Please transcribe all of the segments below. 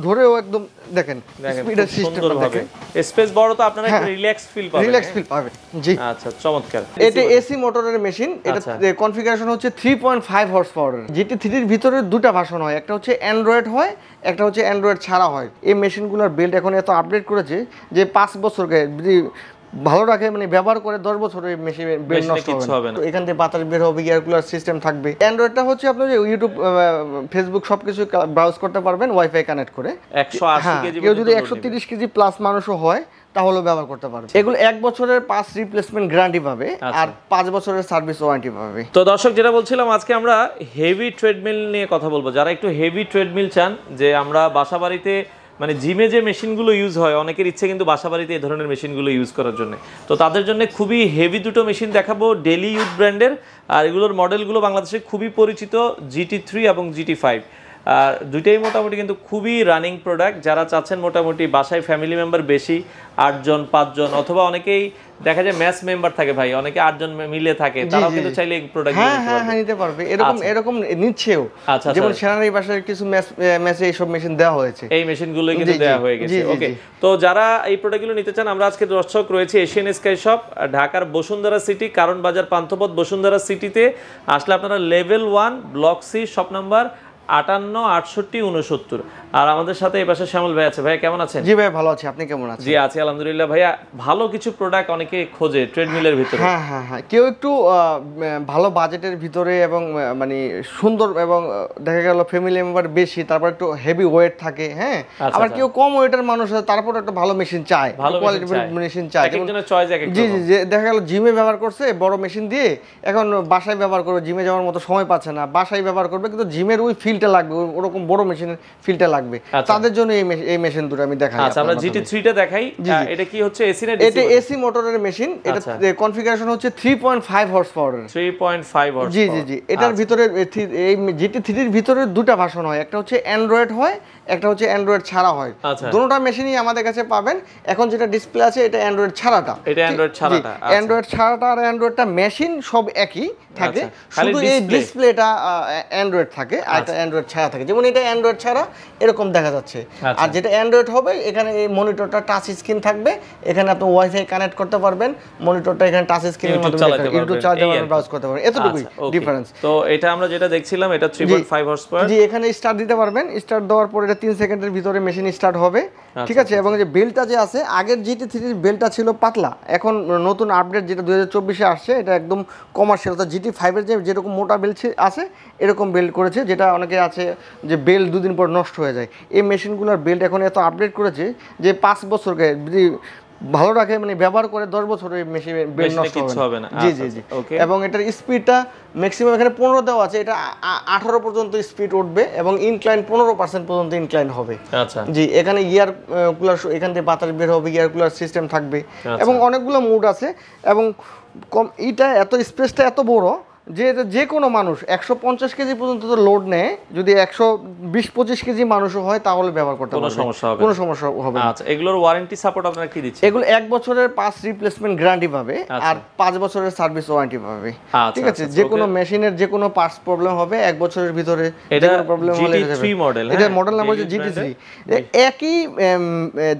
ধরেও একদম দেখেন স্পিডের সিস্টেমটা দেখেন, স্পেস বড় তো আপনারা একটু রিল্যাক্স ফিল পাবেন, রিল্যাক্স ফিল পাবেন। জি আচ্ছা চমৎকার। এটা এসি মোটরের মেশিন, এটা কনফিগারেশন হচ্ছে 3.5 হর্স পাওয়ারের। GT3 এর ভিতরে দুটো ভার্সন হয়, একটা হচ্ছে অ্যান্ড্রয়েড হয়, একটা হচ্ছে অ্যান্ড্রয়েড ছাড়া হয়। এই মেশিনগুলোর বিল্ড এখন এত আপডেট করেছে যে 5 বছরকে যদি ভালো রাখে, মানে ব্যবহার করে 10 বছর এই মেশিন বের নষ্ট হবে না। এখান থেকে বাতাস বের হবে, এয়ার কুলার সিস্টেম থাকবে। অ্যান্ড্রয়েডটা হচ্ছে আপনি যে ইউটিউব, ফেসবুক সবকিছু ব্রাউজ করতে পারবেন ওয়াইফাই কানেক্ট করে। 180 কেজি, কেউ যদি 130 কেজি প্লাস মানুষও হয় তাহলে ব্যবহার করতে পারবে। এগুলো 1 বছরের পাস রিপ্লেসমেন্ট গ্যারান্টি পাবে আর 5 বছরের সার্ভিস ওয়ারেন্টি পাবে। তো দর্শক যেটা বলছিলাম, আজকে আমরা হেভি ট্রেডমিল নিয়ে কথা বলবো। যারা একটু হেভি ট্রেডমিল চান, যে আমরা বাসাবাড়িতে মানে জিমে যে মেশিনগুলো ইউজ হয়, অনেকের ইচ্ছে কিন্তু বাসাবাড়িতে এই ধরনের মেশিনগুলো ইউজ করার জন্য। তো তাদের জন্য খুবই হেভি দুটো মেশিন দেখাবো, ডেলি ইউথ ব্র্যান্ডের। আর এগুলোর মডেলগুলো বাংলাদেশে খুবই পরিচিত, GT3 এবং GT5। আর দুইটাই মোটামুটি কিন্তু খুবই রানিং প্রোডাক্ট। যারা চাচ্ছেন মোটামুটি বাসায় ফ্যামিলি মেম্বার বেশি, 8 জন 5 জন, অথবা অনেকেই দেখা যায় ম্যাচ মেম্বার থাকে ভাই, অনেকে 8 জন মিলে থাকে, তারাও কিন্তু চাইলে এই প্রোডাক্ট নিতে পারবে। এরকম নিচ্ছেও, যেমন সেনারি বাসায় কিছু ম্যাচে এইসব মেশিন দেওয়া হয়েছে, এই মেশিনগুলো কিন্তু দেওয়া হয়ে গেছে। ওকে, তো যারা এই প্রোডাক্টগুলো নিতে চান, আমরা আজকে দর্শক রয়েছে এশিয়ান স্কাই শপ, ঢাকার বসুন্ধরা সিটি, কারণ বাজার পান্থপথ বসুন্ধরা সিটিতে আসলে আপনারা level 1 block C shop number 586869। আর আমাদের সাথে এই পাশে শ্যামল ভাই আছে। ভাই কেমন আছেন? জি ভাই ভালো আছি, আপনি কেমন আছেন? জি আছি আলহামদুলিল্লাহ। ভাইয়া ভালো কিছু প্রোডাক্ট অনেকে খোঁজে ট্রেডমিলের ভিতরে। হ্যাঁ, কেউ একটু ভালো বাজেটের ভিতরে এবং মানে সুন্দর, এবং দেখা গেল ফ্যামিলি মেম্বার বেশি, তারপর একটু হেভি ওয়েট থাকে, হ্যাঁ। আবার কেউ কম ওয়েটের মানুষ আছে, তারপর একটা ভালো মেশিন চায়, ভালো কোয়ালিটির মেশিন চায়। একজনের চয়েস এক এক। জি, দেখা গেল জিমে ব্যবহার করছে বড় মেশিন দিয়ে, এখন বাসায় ব্যবহার করবে, জিমে যাওয়ার মতো সময় পাচ্ছে না, বাসায় ব্যবহার করবে, কিন্তু জিমের ওই ফিলটা লাগবে, ওরকম বড় মেশিনের ফিলটা লাগবে, তাদের জন্য এই মেশিন দুটো আমি দেখাই। আচ্ছা, আমরা GT3 টা দেখাই। এটা কি হচ্ছে, এসি না ডিসি? এটা এসি মোটরের মেশিন, এটা কনফিগারেশন হচ্ছে 3.5 হর্স পাওয়ারের। 3.5 হর্স। জি। এটার ভিতরে এই GT3 এর ভিতরে দুটো ভার্সন হয়, একটা হচ্ছে অ্যান্ড্রয়েড হয়, একটা হচ্ছে অ্যান্ড্রয়েড ছাড়া হয়। দুটোটা মেশিনই আমাদের কাছে পাবেন। এখন যেটা ডিসপ্লে আছে এটা অ্যান্ড্রয়েড ছাড়াটা, এটা অ্যান্ড্রয়েড ছাড়াটা। অ্যান্ড্রয়েড ছাড়াটা আর অ্যান্ড্রয়েডটা মেশিন সব একই থাকে, শুধু এই ডিসপ্লেটা অ্যান্ড্রয়েড থাকে আর এটা অ্যান্ড্রয়েড ছাড়া থাকে। যেমন এটা অ্যান্ড্রয়েড ছাড়া এরকম দেখা যাচ্ছে, আর যেটা অ্যান্ড্রয়েড হবে এখানে এই মনিটরটা টাচ স্ক্রিন থাকবে, এখানে আপনি ওয়াইফাই কানেক্ট করতে পারবেন, মনিটরটা এখানে টাচ স্ক্রিনের মাধ্যমে ইউটিউব চালাতে পারবেন, ব্রাউজ করতে পারবেন, এতটুকুই ডিফারেন্স। তো এটা আমরা যেটা দেখছিলাম এটা 3.5 হর্স পাওয়ার। জি, এখানে স্টার্ট দিতে পারবেন, স্টার্ট দেওয়ার পর এটা 3 সেকেন্ডের ভিতরে মেশিন স্টার্ট হবে, ঠিক আছে। এবং যে বেলটা যে আছে, আগের GT3 এর বেলটা ছিল পাতলা, এখন নতুন আপডেট যেটা 2024 এ আসছে এটা একদম কমার্শিয়াল। তো GT5 এর যেরকম মোটা বেল আছে এরকম বেল্ট করেছে, যেটা অনেকে আছে যে বেল্ট 2 দিন পর নষ্ট হয়ে যায়। এই মেশিনগুলোর বেল্ট এখন এত আপডেট করেছে যে 5 বছরকে যদি ভালো রাখে, মানে ব্যবহার করে 10 বছর এই মেশিন বেল্ট নষ্ট হবে না। জি। এবং এটার স্পিডটা ম্যাক্সিমাম এখানে 15 দেওয়া আছে, এটা 18 পর্যন্ত স্পিড উঠবে, এবং ইনক্লাইন 15% পর্যন্ত ইনক্লাইন হবে। আচ্ছা জি, এখানে ইয়ার কুলার, এখান থেকে বাতাস বের হবে, ইয়ার কুলার সিস্টেম থাকবে, এবং অনেকগুলো মোড আছে। এবং এটা এত স্পেসটা এত বড় যে কোনো মানুষ 150 কেজি পর্যন্ত তো লোড নেয়, যদি 120-25 কেজি মানুষও হয় তাহলে ব্যবহার করতে পারবে, কোনো সমস্যা হবে না। আচ্ছা, এগুলোর ওয়ারেন্টি সাপোর্ট আপনারা কি দিচ্ছেন? এগুলো 1 বছরের পাস রিপ্লেসমেন্ট গ্যারান্টি পাবে আর 5 বছরের সার্ভিস ওয়ারেন্টি পাবে, ঠিক আছে। যে কোনো মেশিনের যে কোনো পার্টস প্রবলেম হবে 1 বছরের ভিতরে, যে কোনো প্রবলেম হলে GT3 মডেল, এটা মডেল নাম হচ্ছে GT3। একই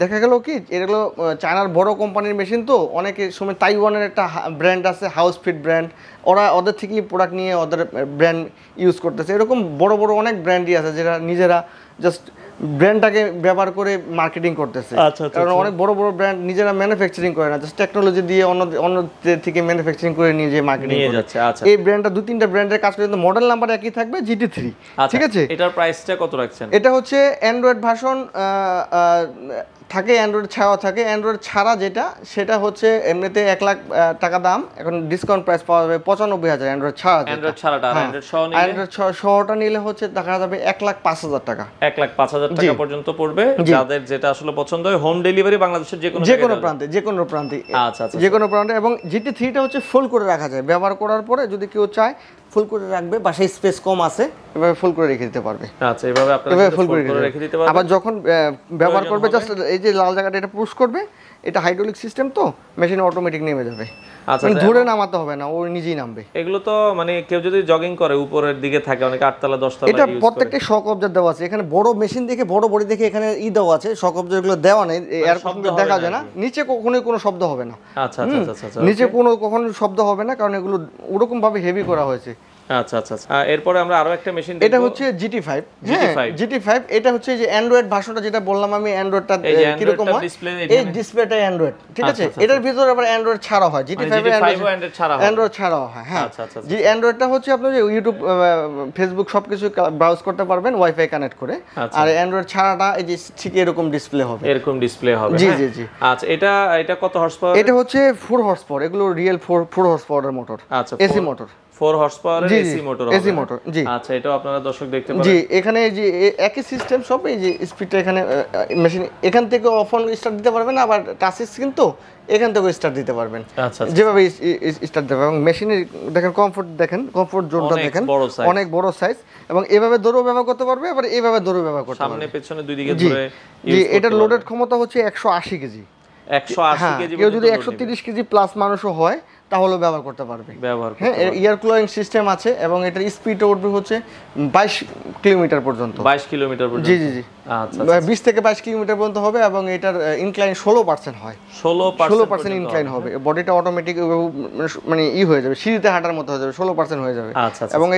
দেখা গেল কি, এগুলো চায়নার বড় কোম্পানির মেশিন, তো অনেকের সময় তাইওয়ানের একটা ব্র্যান্ড আছে হাউস ফিট ব্র্যান্ড, ওদের থেকেই প্রোডাক্ট নিয়ে ওদের ব্র্যান্ড ইউজ করতেছে। এরকম বড় বড় অনেক ব্র্যান্ডই আছে যারা নিজেরা জাস্ট ব্র্যান্ডটাকে ব্যবহার করে মার্কেটিং করতেছে। কারণ অনেক বড় বড় ব্র্যান্ড নিজেরা ম্যানুফ্যাকচারিং করে না, জাস্ট টেকনোলজি দিয়ে অন্য থেকে ম্যানুফ্যাকচারিং করে নিয়ে যে মার্কেটিং যাচ্ছে। এই ব্র্যান্ডটা 2-3টা ব্র্যান্ডের কাজ করে, কিন্তু মডেল নাম্বার একই থাকবে GT3, ঠিক আছে। এটার প্রাইসটা কত রাখছেন? এটা হচ্ছে অ্যান্ড্রয়েড ভার্সন থাকে, অ্যান্ড্রয়েড ছাড়াও থাকে। অ্যান্ড্রয়েড ছাড়া যেটা সেটা হচ্ছে এমনিতে 1 লাখ টাকা দাম, এখন ডিসকাউন্ট প্রাইস পাওয়া যাবে 95,000 অ্যান্ড্রয়েড ছাড়া। অ্যান্ড্রয়েড সহটা নিলে হচ্ছে দেখা যাবে 1,05,000 টাকা, 1,05,000 টাকা পর্যন্ত পড়বে। যাদের যেটা আসলে পছন্দ হয়, হোম ডেলিভারি বাংলাদেশের যে কোনো প্রান্তে। আচ্ছা, যে কোনো প্রান্তে। এবং GT3টা হচ্ছে ফোল্ড করে রাখা যায়, ব্যবহার করার পরে যদি কেউ চায় ফুল করে রাখবে, বাসায় স্পেস কম আছে এভাবে ফুল করে রেখে দিতে পারবে। আচ্ছা, এভাবে আপনারা ফুল করে রেখে দিতে পারবেন। আবার যখন ব্যবহার করবে জাস্ট এই যে লাল জায়গাটা এটা পুশ করবে, এটা হাইড্রোলিক সিস্টেম তো মেশিন অটোমেটিক নেমে যাবে। আচ্ছা, মানে ধরে নামাতে হবে না, ও নিজেই নামবে। এগুলো তো মানে কেউ যদি জগিং করে উপরের দিকে থাকে, অনেকে 8 তলা 10 তলা এটা প্রত্যেকটা শক অবজার দেওয়া আছে এখানে, বড় মেশিন দেখে বড় বডি দেখে এখানে দেওয়া আছে, শক অবজার গুলো দেওয়া নেই, এয়ার শব্দ দেখা যায় না, নিচে কখনোই কোনো শব্দ হবে না। আচ্ছা আচ্ছা আচ্ছা আচ্ছা, নিচে কখনো শব্দ হবে না, কারণ এগুলো ওরকম ভাবে হেভি করা হয়েছে। আচ্ছা আচ্ছা আচ্ছা। এরপরে আমরা আরো একটা মেশিন দেখব, এটা হচ্ছে GT5। GT5 এটা হচ্ছে যে অ্যান্ড্রয়েড ভার্সনটা, যেটা বললাম আমি অ্যান্ড্রয়েডটা কি রকম হয়, এই ডিসপ্লেটা অ্যান্ড্রয়েড, ঠিক আছে। এটার ভিতরে আবার অ্যান্ড্রয়েড ছাড়া হয়, GT5 এ অ্যান্ড্রয়েড ছাড়া হয়। হ্যাঁ, যে অ্যান্ড্রয়েডটা হচ্ছে আপনি যে ইউটিউব ফেসবুক সবকিছু ব্রাউজ করতে পারবেন ওয়াইফাই কানেক্ট করে, আর অ্যান্ড্রয়েড ছাড়াটা এই যে ঠিক এরকম ডিসপ্লে হবে, এরকম ডিসপ্লে হবে। জি জি জি। আচ্ছা, এটা কত হর্স পাওয়ার? এটা হচ্ছে 4 হর্স পাওয়ার, এগুলো রিয়েল 4 হর্স পাওয়ারের মোটর। আচ্ছা, এসি মোটর, 4 হর্স পাওয়ারের এসি মোটর হবে। এসি মোটর, জি। আচ্ছা, এটাও আপনারা দর্শক দেখতে পারেন। জি, এখানে যে একই সিস্টেম সব, এই যে স্পিডটা এখানে মেশিন এখান থেকে অফ অন স্টার্ট দিতে পারবেন, আবার টাচ স্ক্রিন তো এখান থেকে স্টার্ট দিতে পারবেন। আচ্ছা, যেভাবে স্টার্ট দেবে। এবং মেশিনের দেখেন কমফোর্ট জোনটা দেখেন, অনেক বড় সাইজ, এবং এভাবে দৌড়ও ব্যবহার করতে পারবে, আবার এভাবে দৌড়ও ব্যবহার করতে পারবে, সামনে পেছনে দুই দিকে ধরে। জি, এটার লোডেড ক্ষমতা হচ্ছে 180 কেজি। 180 কেজি। কেউ যদি 130 কেজি প্লাস মানুষও হয় তাহলে ব্যবহার করতে পারবে। হ্যাঁ, এয়ার কুলিং সিস্টেম আছে, এবং এটার স্পিড উঠবে হচ্ছে 22 কিলোমিটার পর্যন্ত। 22 কিলোমিটার পর্যন্ত? জি জি জি। আচ্ছা, 20 থেকে 22 কিলোমিটার পর্যন্ত হবে, এবং এটার ইনক্লাইন 16% হয়। 16% ইনক্লাইন হবে, বডিটা অটোমেটিক মানে হয়ে যাবে, সিঁড়িতে হাঁটার মতো হয়ে যাবে, 16% হয়ে যাবে। আচ্ছা, এবং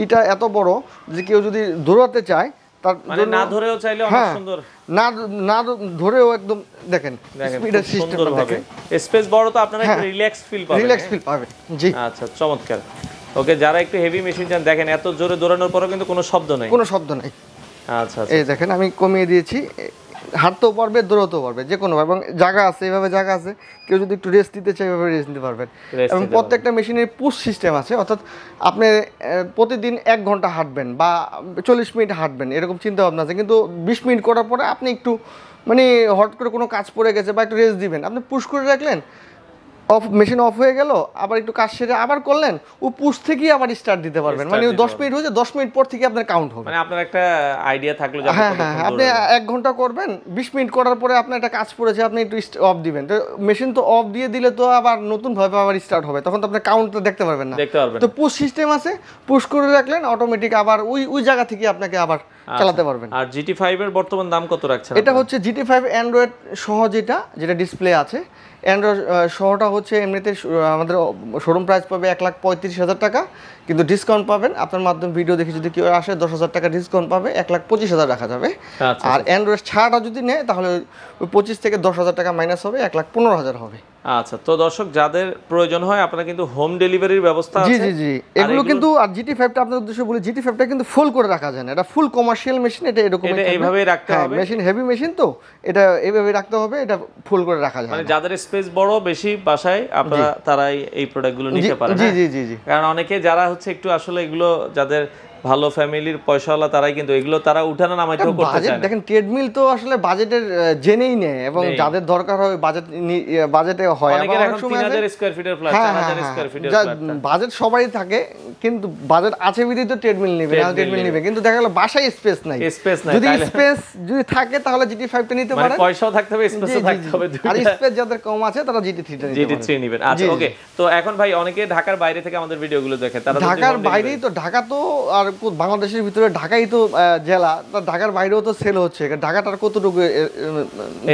এটা এত বড় যে কেউ যদি দৌড়াতে চায় তার মানে না ধরেও চাইলে অনেক সুন্দর, না ধরেও একদম দেখেন স্পিডের সিস্টেম ভাবে, স্পেস বড় তো আপনারা একটু রিল্যাক্স ফিল পাবেন। জি, আচ্ছা, চমৎকার। ওকে, যারা একটু হেভি মেশিন চান, দেখেন এত জোরে দৌড়ানোর পরেও কিন্তু কোনো শব্দ নাই, আচ্ছা, এই দেখেন আমি কমিয়ে দিয়েছি, হাঁটতেও পারবে, দৌড়াতেও পারবে, যে কোনো, এবং জায়গা আছে, এভাবে জায়গা আছে, কেউ যদি একটু রেস্ট দিতে চায় এভাবে রেস্ট নিতে পারবেন। এবং প্রত্যেকটা মেশিনের পুশ সিস্টেম আছে, অর্থাৎ আপনি প্রতিদিন 1 ঘন্টা হাঁটবেন বা 40 মিনিট হাঁটবেন এরকম চিন্তা ভাবনা আছে, কিন্তু 20 মিনিট করার পরে আপনি একটু মানে হট করে কোনো কাজ পড়ে গেছে বা একটু রেস্ট দিবেন, আপনি পুশ করে রাখলেন, মেশিন অফ হয়ে গেল, আবার একটু কাজ সেরে আবার করলেন, ও পুশ থেকেই আবার স্টার্ট দিতে পারবেন। মানে 10 মিনিট হয়েছে, 10 মিনিট পর থেকে আপনার কাউন্ট হবে। মানে আপনার একটা আইডিয়া থাকলো যে আপনি 1 ঘন্টা করবেন, 20 মিনিট করার পরে আপনার একটা কাজ পড়েছে, আপনি একটু অফ দিবেন, তো মেশিন তো অফ দিয়ে দিলে তো আবার নতুন ভাবে আবার স্টার্ট হবে, তখন তো আপনি কাউন্টটা দেখতে পারবেন না। তো পুশ সিস্টেম আছে, পুশ করে রাখলেন, অটোমেটিক আবার ওই জায়গা থেকে আপনাকে আবার চালাতে পারবেন। আর GT5 এর বর্তমান দাম কত রাখছেন? এটা হচ্ছে GT5 অ্যান্ড্রয়েড সহ, যেটা ডিসপ্লে আছে, অ্যান্ড্রয়েড সহটা হচ্ছে এমনিতে আমাদের শোরুম প্রাইস পাবে 1,35,000 টাকা, কিন্তু ডিসকাউন্ট পাবেন আপনার মাধ্যমে ভিডিও দেখে যদি কেউ আসে 10,000 টাকা ডিসকাউন্ট পাবে, 1,25,000 রাখা যাবে। আর অ্যান্ড্রয়েড ছাড়টা যদি নেয় তাহলে 25 থেকে 10,000 টাকা মাইনাস হবে, 1,15,000 হবে। আচ্ছা, তো দর্শক যাদের প্রয়োজন হয় আপনারা কিন্তু হোম ডেলিভারির ব্যবস্থা আছে। জি জি জি, এগুলো কিন্তু, আর GT5টা আপনাদের উদ্দেশ্যে বলি, GT5টা কিন্তু ফুল করে রাখা যায় না, এটা ফুল কমার্শিয়াল মেশিন, এটা এরকম এইভাবেই রাখতে হবে, মেশিন হেভি মেশিন তো এটা এইভাবে রাখতে হবে, এটা ফুল করে রাখা যায়। মানে যাদের স্পেস বড় বেশি বাসায়, আপনারা তারাই এই প্রোডাক্টগুলো নিতে পারেন। জি জি জি জি, কারণ অনেকে যারা হচ্ছে একটু আসলে এগুলো যাদের ভালো ফ্যামিলির পয়সাওয়ালা তারাই কিন্তু এগুলো তারা উঠানো নামাইতেও করতে চায় না। দেখেন ট্রেডমিল তো আসলে বাজেটের জেনেই নেয়, এবং যাদের দরকার হয় বাজেটে হয়, অনেকের এখন 3000 স্কয়ার ফিটের ফ্ল্যাট, 4000 স্কয়ার ফিটের ফ্ল্যাট, বাজেট সবাই থাকে, কিন্তু বাজেট আছে বিধি তো ট্রেডমিল নেবে, না ট্রেডমিল নেবে, কিন্তু দেখা গেল বাসায় স্পেস নাই, যদি স্পেস যদি থাকে তাহলে GT5টা নিতে পারেন, মানে পয়সাও থাকতে হবে, স্পেসও থাকতে হবে, আর স্পেস যাদের কম আছে তারা GT3 নেবেন। আচ্ছা, ওকে, তো এখন ভাই অনেকে ঢাকার বাইরে থেকে আমাদের ভিডিওগুলো দেখে, তারা ঢাকার বাইরেই তো, ঢাকা তো আর বাংলাদেশের ভিতরে ঢাকাই তো জেলা, ঢাকার বাইরেও তো সেল হচ্ছে, ঢাকাটার কতটুকু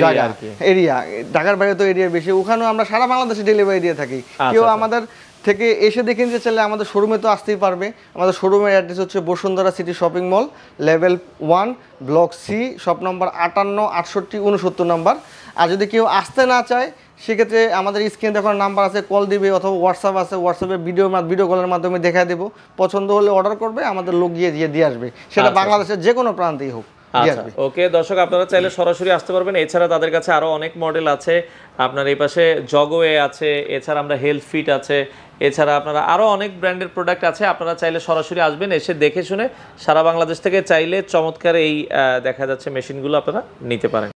জায়গা এরিয়া, ঢাকার বাইরে তো এরিয়া বেশি, ওখানেও আমরা সারা বাংলাদেশে ডেলিভারি দিয়ে থাকি। কেউ আমাদের থেকে এসে দেখে নিতে চাইলে আমাদের শোরুমে তো আসতেই পারবে। আমাদের শোরুমের অ্যাড্রেস হচ্ছে Bashundhara city shopping mall, level 1, block C, shop number 58, 68, 69 number. আর যদি কেউ আসতে না চায় সেক্ষেত্রে আমাদের স্ক্রিনে দেখার নাম্বার আছে, কল দিবে, অথবা হোয়াটসঅ্যাপ আছে, হোয়াটসঅ্যাপে ভিডিও কলের মাধ্যমে দেখা দেবো, পছন্দ হলে অর্ডার করবে, আমাদের লোক গিয়ে দিয়ে আসবে, সেটা বাংলাদেশের যে কোনো প্রান্তেই হোক। আচ্ছা, ওকে দর্শক, আপনারা চাইলে সরাসরি আসতে পারবেন। এছাড়া তাদের কাছে আরো অনেক মডেল আছে, আপনার এই পাশে জগওয়ে আছে, এছাড়া আমরা হেলথ ফিট আছে, এছাড়া আপনারা আরো অনেক ব্র্যান্ডের প্রোডাক্ট আছে, আপনারা চাইলে সরাসরি আসবেন, এসে দেখে শুনে সারা বাংলাদেশ থেকে চাইলে চমৎকার এই দেখা যাচ্ছে মেশিনগুলো আপনারা নিতে পারেন।